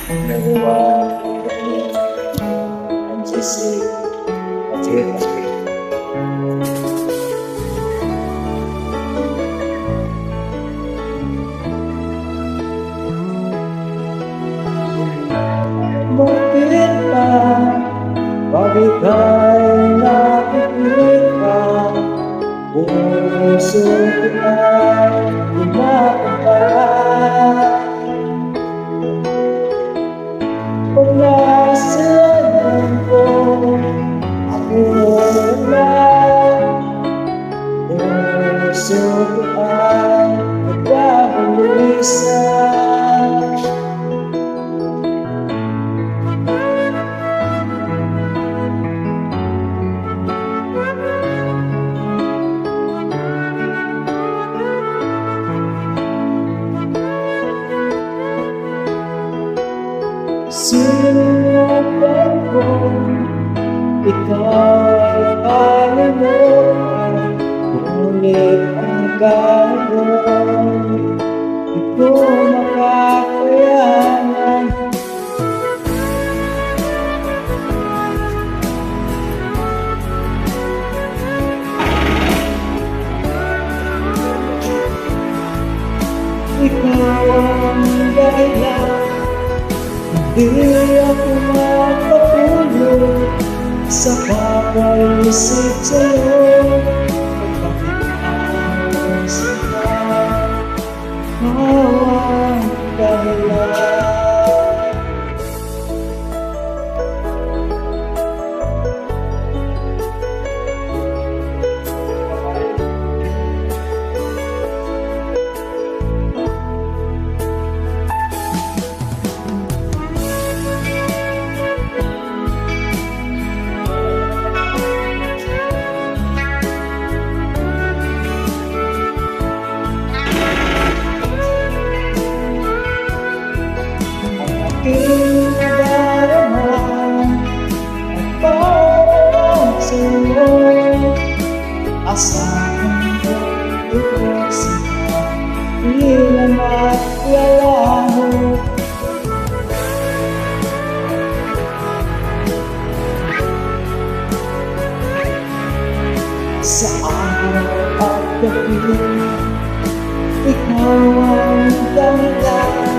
Dalawa kami ang JESSIE at JESSIE. Bakit ba ika'y nakikita? Puso ko ay kumakampara. Pag nasilayan ko, ako na. Puso ko ay nagbabalisa. Sinubukan ko, ikaw ay alam mo, ngunit ang gano'n, di ko makakayanan. Ikaw ang dahilan, hindi ako makatulog sa kakaisip sa'yo. Pagkakitaon sila, mawang dahilan. Aking nadarama at parang sa'yo, asahan ko ito sila, ilan at lalamo. Sa araw at gabi, ikaw ang dahilan.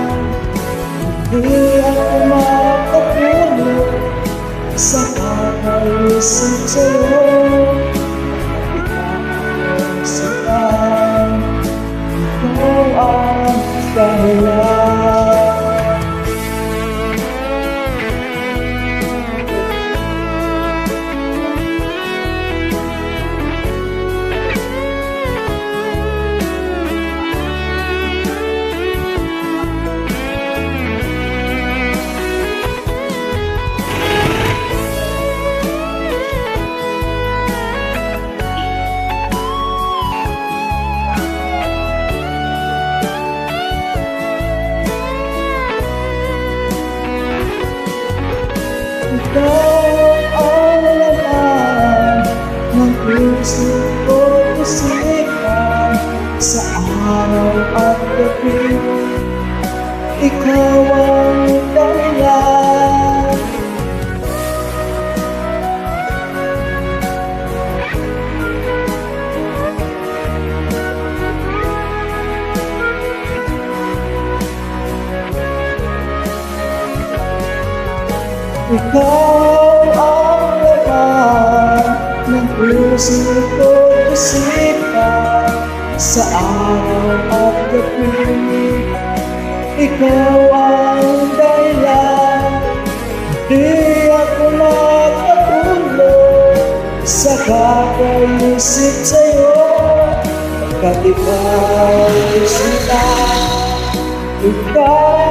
Hindi ako makatulog sa kakaisip sa'yo. Ikaw ang dahilan. Ikaw ang laman ng puso ko, isipan sa araw at gabi. Ikaw ang dahilan. Ikaw ang laman ng puso ko, isipan sa araw at gabi. Ikaw ang dahilan. Di ako makatulog sa kakaisip sa'yo. Pagkat ikaw sila, ikaw